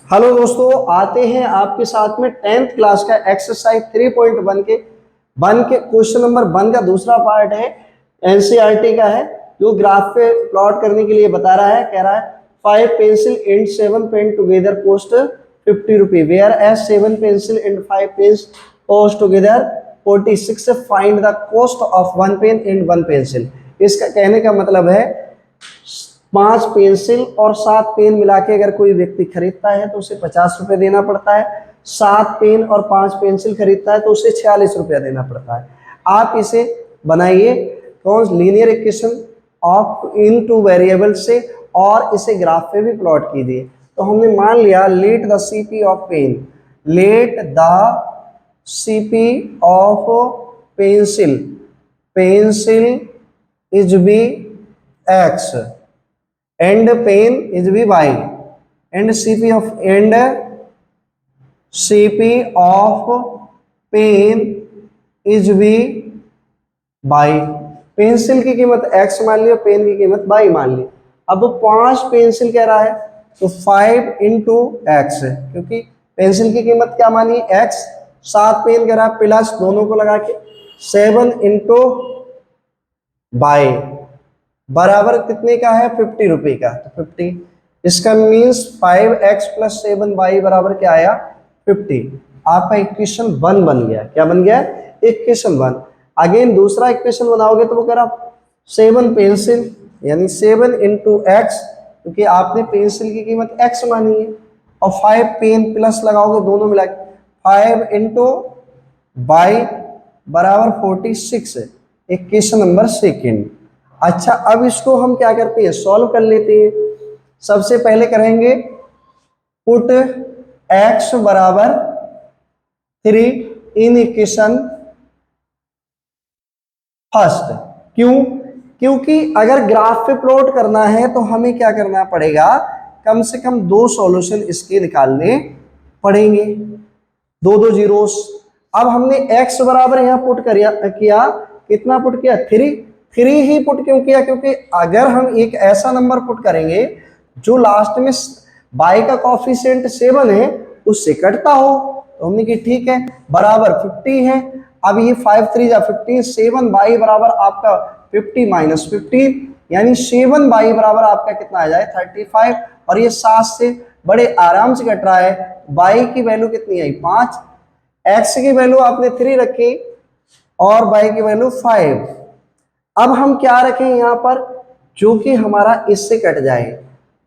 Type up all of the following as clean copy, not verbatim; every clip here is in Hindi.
हेलो दोस्तों, आते हैं आपके साथ में 10th क्लास का एक्सरसाइज 3.1 के क्वेश्चन नंबर 1 का दूसरा पार्ट है। एनसीईआरटी का है, जो ग्राफ पे प्लॉट करने के लिए बता रहा है। कह रहा है 5 pencil and 7 pen together cost 50 रुपये, whereas 7 pencil and 5 pens cost together 46। Find the cost of 1 pen and 1 pencil. इसका कहने का मतलब है 5 पेंसिल और 7 पेन मिला के अगर कोई व्यक्ति खरीदता है तो उसे 50 रुपये देना पड़ता है। 7 पेन और 5 पेंसिल खरीदता है तो उसे 46 रुपया देना पड़ता है। आप इसे बनाइए कौन linear equation of in two variable से, और इसे ग्राफ पे भी प्लॉट कीजिए। तो हमने मान लिया let the CP of pen, let the CP of pencil, pencil is be x and pen is v y and cp of pen is v y। Pencil की कीमत x मान लिया, पेन की कीमत y मान ली। अब 5 पेंसिल कह रहा है तो 5 इंटू एक्स, क्योंकि पेंसिल की कीमत क्या मानी x। 7 पेन कह रहा है प्लस दोनों को लगा के 7 इंटू y बराबर कितने का है 50 रुपए का, तो 50। इसका मीन्स 5x प्लस 7y बराबर क्या आया 50। आपका इक्वेशन 1 बन गया। क्या बन गया? इक्वेशन 1। अगेन दूसरा इक्वेशन बनाओगे तो वो कह रहा 7 पेंसिल यानी 7 इंटू एक्स, क्योंकि आपने पेंसिल की कीमत x मानी है, और 5 पेन प्लस लगाओगे दोनों मिला के 5 इंटू y बराबर 46। Equation number 2। अच्छा, अब इसको हम क्या करते हैं, सॉल्व कर लेते हैं। सबसे पहले करेंगे पुट x बराबर 3 इन इक्वेशन फर्स्ट। क्यों? क्योंकि अगर ग्राफ पे प्लॉट करना है तो हमें क्या करना पड़ेगा, कम से कम 2 सॉल्यूशन इसके निकालने पड़ेंगे, 2 जीरोस। अब हमने x बराबर यहां पुट किया, कितना पुट किया 3 ही पुट क्यों किया, क्योंकि अगर हम एक ऐसा नंबर पुट करेंगे जो लास्ट में y का कोफिशिएंट 7 है उससे कटता हो, तो हमने कि ठीक है बराबर 50 है। अब ये 5 3 जा 15, 7y बराबर आपका 50 माइनस 15, यानी 7y बराबर आपका कितना आ जाए 35। और ये 7 से बड़े आराम से कट रहा है। y की वैल्यू कितनी आई 5, x की वैल्यू आपने 3 रखी और y की वैल्यू 5। अब हम क्या रखें यहां पर, जो कि हमारा इससे कट जाए,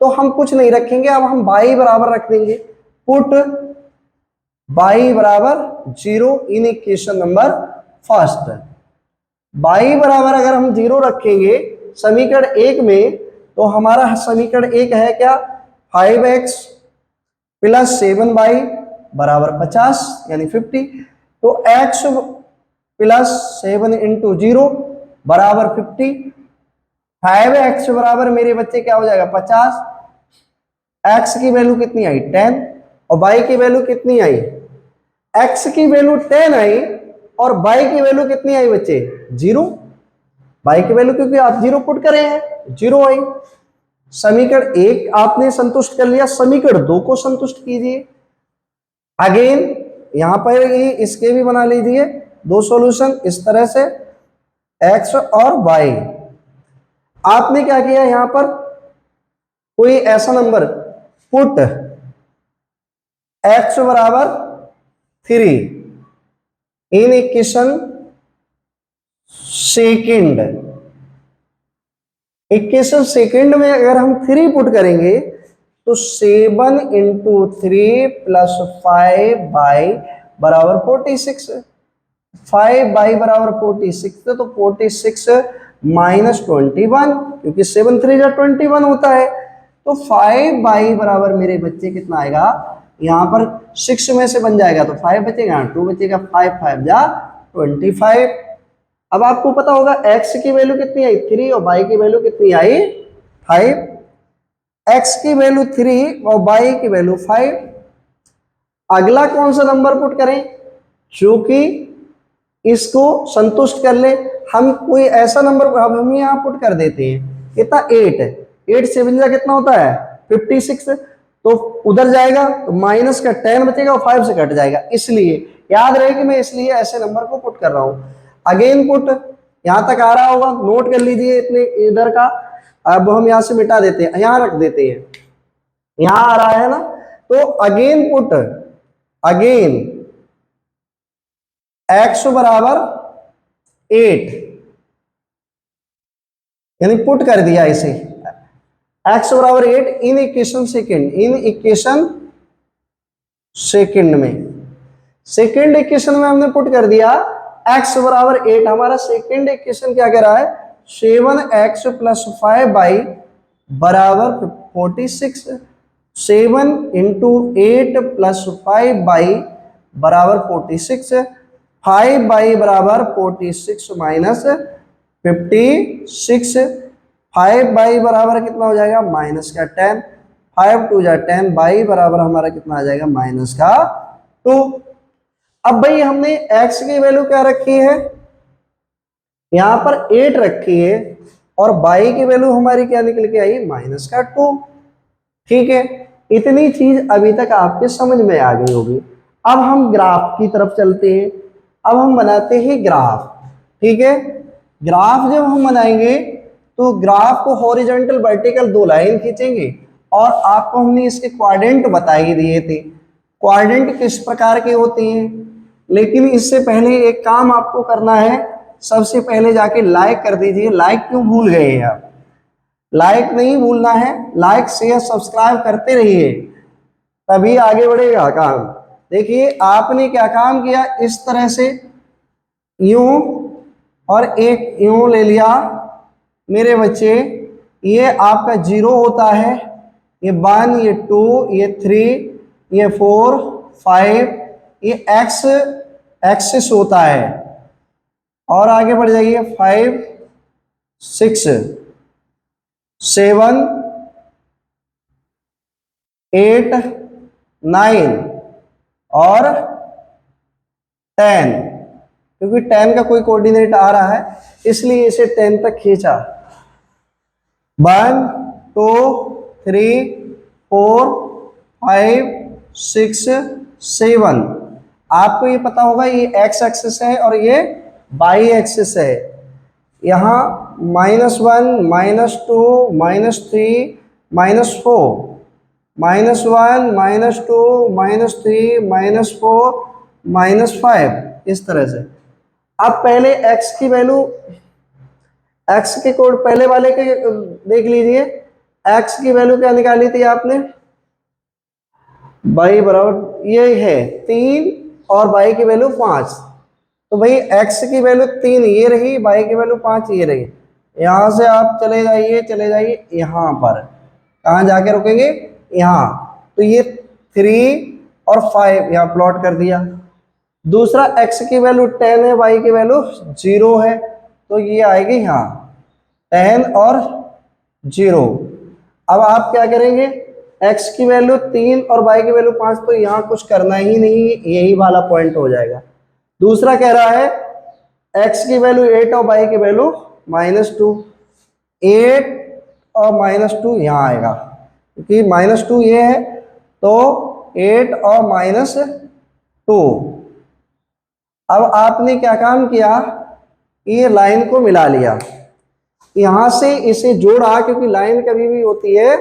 तो हम कुछ नहीं रखेंगे। अब हम y बराबर रख देंगे, पुट y बराबर 0 in equation number first. y बराबर अगर हम 0 रखेंगे समीकरण 1 में, तो हमारा समीकरण 1 है क्या 5x प्लस 7y बराबर 50 यानी 50। तो x प्लस 7 इंटू 0 बराबर 50। 5x बराबर मेरे बच्चे क्या हो जाएगा 50। x की वैल्यू कितनी आई 10 और y की वैल्यू कितनी आई, x की वैल्यू 10 आई और y की वैल्यू कितनी आई बच्चे 0। y की वैल्यू क्योंकि आप 0 पुट करे हैं 0 आई। समीकरण 1 आपने संतुष्ट कर लिया, समीकरण 2 को संतुष्ट कीजिए। अगेन यहां पर ही इसके भी बना लीजिए 2 सॉल्यूशन इस तरह से, x और y। आपने क्या किया यहां पर कोई ऐसा नंबर पुट x बराबर 3 in equation second. Equation second में अगर हम 3 पुट करेंगे तो 7 इंटू 3 प्लस 5y बराबर 46। 5y बराबर 46, तो 46 माइनस 21, क्योंकि 7 3 जा 21 होता है। तो 5y बराबर मेरे बच्चे कितना आएगा, यहाँ पर 6 में से बन जाएगा तो 5 बचेगा, 2 बचेगा, 5 5 जा 25। अब आपको पता होगा x की वैल्यू कितनी आई 3 और y की वैल्यू कितनी आई 5। x की वैल्यू 3 और y की वैल्यू 5। अगला कौन सा नंबर पुट करें जो कि इसको संतुष्ट कर ले। हम कोई ऐसा नंबर हम यहाँ पुट कर देते हैं, कितना 8 से 52 कितना होता है 56। तो उधर जाएगा तो माइनस का 10 बचेगा और 5 से कट जाएगा, इसलिए याद रहे कि मैं इसलिए ऐसे नंबर को पुट कर रहा हूं। अगेन पुट, यहां तक आ रहा होगा, नोट कर लीजिए इतने इधर का। अब हम यहां से मिटा देते हैं, यहां रख देते हैं, यहां आ रहा है ना। तो अगेन पुट, अगेन x बराबर 8, यानी पुट कर दिया इसे, x बराबर 8 in equation second, in equation second में, सेकेंड इक्वेशन में हमने पुट कर दिया x बराबर 8। हमारा सेकेंड इक्वेशन क्या कह रहा है, 7x प्लस 5y बराबर 46, 7 इंटू 8 प्लस 5y बराबर 46, 5y बराबर 46 माइनस 56, 5y बराबर कितना हो जाएगा, माइनस का 10, 5 टू जा 10, y बराबर हमारा कितना आ जाएगा, माइनस का 2। अब भाई हमने x की वैल्यू क्या रखी है, यहां पर 8 रखी है, और y की वैल्यू हमारी क्या निकल के आई, माइनस का 2। ठीक है, इतनी चीज अभी तक आपके समझ में आ गई होगी। अब हम ग्राफ की तरफ चलते हैं, अब हम बनाते हैं ग्राफ। ठीक है, ग्राफ जब हम बनाएंगे तो ग्राफ को हॉरिजॉन्टल वर्टिकल दो लाइन खींचेंगे, और आपको हमने इसके क्वाड्रेंट बताए दिए थे, क्वाड्रेंट किस प्रकार के होते हैं। लेकिन इससे पहले एक काम आपको करना है, सबसे पहले जाके लाइक कर दीजिए। लाइक क्यों भूल गए हैं आप, लाइक नहीं भूलना है, लाइक शेयर सब्सक्राइब करते रहिए, तभी आगे बढ़ेगा काम। देखिए आपने क्या काम किया, इस तरह से यूं और एक यूं ले लिया मेरे बच्चे, ये आपका 0 होता है, ये 1, ये 2, ये 3, ये 4, 5, ये एक्स एक्सिस होता है, और आगे बढ़ जाइए 5, 6, 7, 8, 9 और 10, क्योंकि 10 का कोई कोऑर्डिनेट आ रहा है इसलिए इसे 10 तक खींचा। 1, 2, 3, 4, 5, 6, 7। आपको ये पता होगा ये एक्स एक्सिस है और ये वाई एक्सिस है। यहाँ -1, -2, -3, -4, -1, -2, -3, -4, -5, इस तरह से। अब पहले x की वैल्यू, x के कोड पहले वाले के देख लीजिए, x की वैल्यू क्या निकाली थी आपने, y बराबर ये है 3 और y की वैल्यू 5। तो भाई x की वैल्यू 3 ये रही, y की वैल्यू 5 ये रही। यहां से आप चले जाइए यहां पर, कहां जाके रुकेंगे, यहां। तो ये 3 और 5 यहां प्लॉट कर दिया। दूसरा x की वैल्यू 10 है, y की वैल्यू 0 है, तो ये आएगी यहां 10 और 0। अब आप क्या करेंगे, x की वैल्यू 3 और y की वैल्यू 5, तो यहां कुछ करना ही नहीं, यही वाला पॉइंट हो जाएगा। दूसरा कह रहा है x की वैल्यू 8 और y की वैल्यू -2, 8 और -2 यहां आएगा, क्योंकि -2 ये है, तो 8 और -2। अब आपने क्या काम किया, ये लाइन को मिला लिया, यहां से इसे जोड़ा, क्योंकि लाइन कभी भी होती है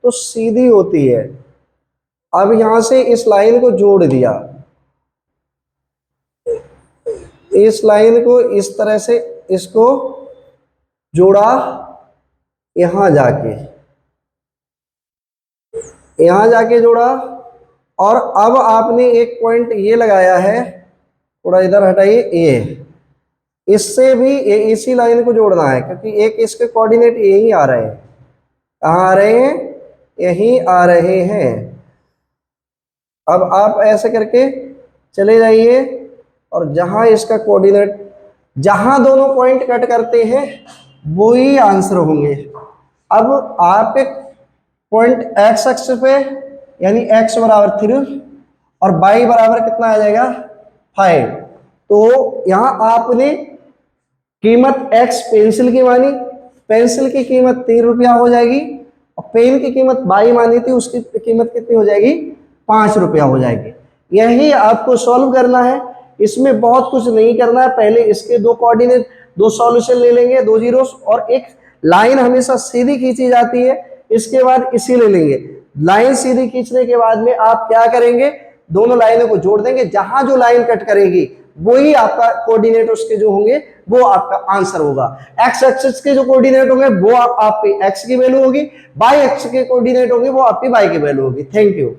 तो सीधी होती है। अब यहां से इस लाइन को जोड़ दिया, इस लाइन को इस तरह से इसको जोड़ा, यहां जाके जोड़ा, और अब आपने एक पॉइंट ये लगाया है, थोड़ा इधर हटाइए, ये इससे भी ये इसी लाइन को जोड़ना है, क्योंकि एक इसके कोऑर्डिनेट यही आ रहे हैं। कहाँ आ रहे हैं, यही आ रहे हैं। अब आप ऐसे करके चले जाइए, और जहां इसका कोऑर्डिनेट, जहां दोनों पॉइंट कट करते हैं वो ही आंसर होंगे। अब आप एक पॉइंट एक्स एक्सिस पे, यानी x बराबर 3 और y बराबर कितना आ जाएगा 5, तो यहां आपने कीमत x पेंसिल की मानी, पेंसिल की कीमत 3 रुपया हो जाएगी, और पेन की कीमत 22 मानी थी, उसकी कीमत कितनी हो जाएगी? 5 रुपया हो जाएगी। यही आपको सॉल्व करना है, इसमें बहुत कुछ नहीं करना है। पहले इसके दो कोऑर्डिनेट, दो सॉल्यूशन ले लेंगे, दो जीरोस, और एक लाइन हमेशा सीधी खींची जाती है, इसके बाद इसी ले लेंगे। लाइन सीधी खींचने के बाद में आप क्या करेंगे? दोनों लाइनों को जोड़ देंगे, जहां जो लाइन कट करेगी वही आपका कोऑर्डिनेट उसके जो होंगे वो आपका आंसर होगा। एक्स एक्सिस के जो कोऑर्डिनेट होंगे वो आपकी एक्स की वैल्यू होगी, वाई एक्स के कोऑर्डिनेट होंगे वो आपकी वाई की वैल्यू होगी। Thank you.